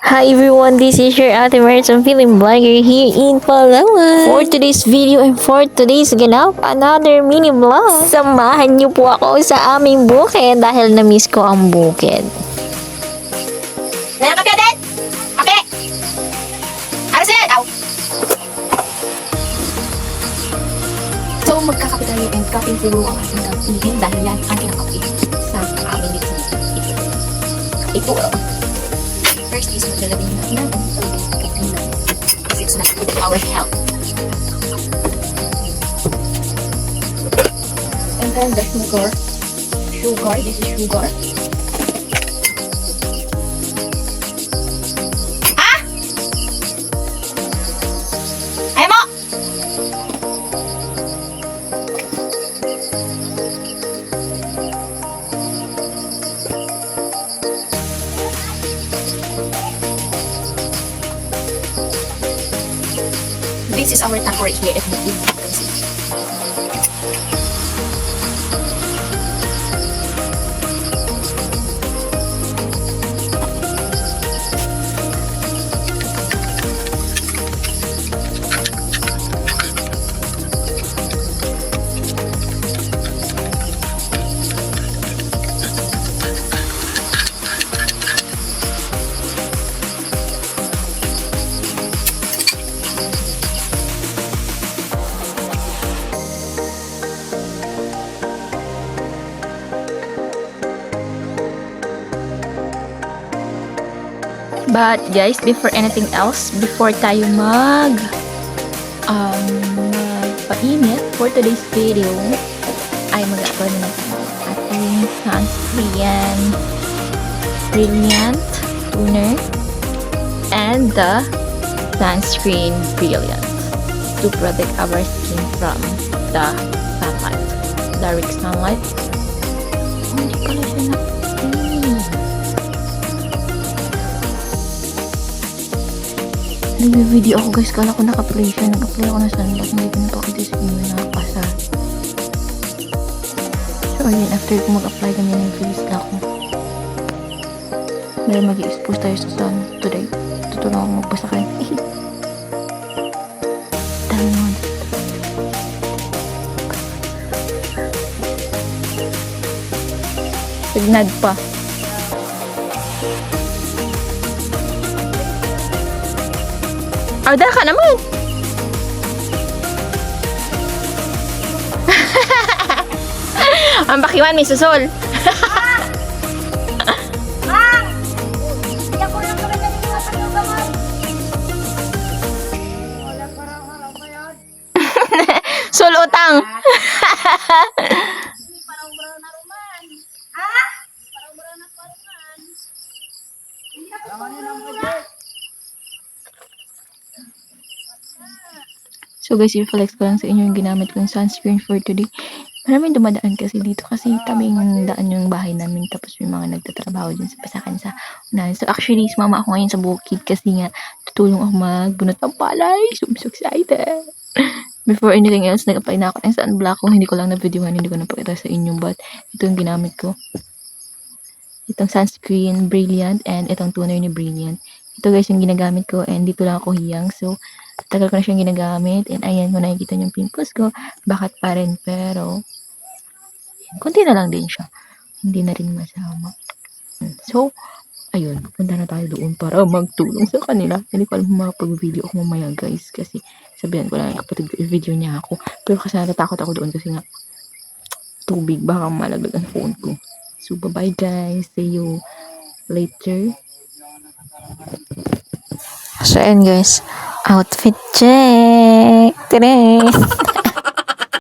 Hi everyone, this is your Ate Merchant Film Vlogger here in Palawan. For today's video and for today's ganap, another mini vlog. Samahan niyo po ako sa aming bukid dahil na-miss ko ang bukid. Meron ka din? Okay. Ano sila daw? So, magkakape tayo and kape puro ang ating kapihin dahil yan ang kinakape sa amin dito. Ito. First is maglalagay natin ang kape na because it's not good for our health. And then the sugar. This is sugar. This is our tank right here if you can see. But guys, before anything else, before tayo magpainit for today's video, ay mag-apply na tayo ating sunscreen Brilliant Toner and the sunscreen Brilliant to protect our skin from the sunlight, direct sunlight. Hindi pala siya na nag-video ako guys, kala ko naka-play siya. Nag-apply ako ng sunblock, hindi ko napakita sa inyo, nakapasa. So ayun, after ko mag-apply kami ng face na ako. Dahil mag-i-expose tayo sa sun today. Tutulong ako magbasa kayo. Dami naman. Signad pa. Ada ka naman. Ang bakiwan, may susol. Mang! Hindi ako lang kami na nito sa lugaman. Wala parang harap pa yan. Sulutang. Parang bro na ruman. Ha? Parang bro na paruman. Hindi ako paruman. So guys, i-flex ko lang sa inyo yung ginamit kong sunscreen for today. Maraming dumadaan kasi dito kasi tabing daan yung bahay namin, tapos may mga nagtatrabaho dyan sa pasakan sa unahan. So actually, sumama ako ngayon sa bukid kasi nga tutulong ako magbunot ng palay. So I'm so excited. Before anything else, nag-apply na ako ng sunblock ko. Hindi ko lang na-videohan, hindi ko napakita sa inyo, but ito yung ginamit ko. Itong sunscreen Brilliant and itong toner ni Brilliant. Ito guys yung ginagamit ko and dito lang ako hiyang. So tagal ko na siyang ginagamit and ayan, kung nakikita niyo yung pimples ko, bakit pa rin, pero konti na lang din siya, hindi na rin masama. So ayun, punta na tayo doon para magtulong sa kanila. Hindi ko alam makapag-video ako mamaya guys, kasi sabihan ko lang yung kapatid ko, i-video niya ako, pero kasi natakot ako doon kasi nga tubig, baka malaglag ang phone ko. So bye bye guys, see you later. So, ayan guys. Outfit check! Tadam!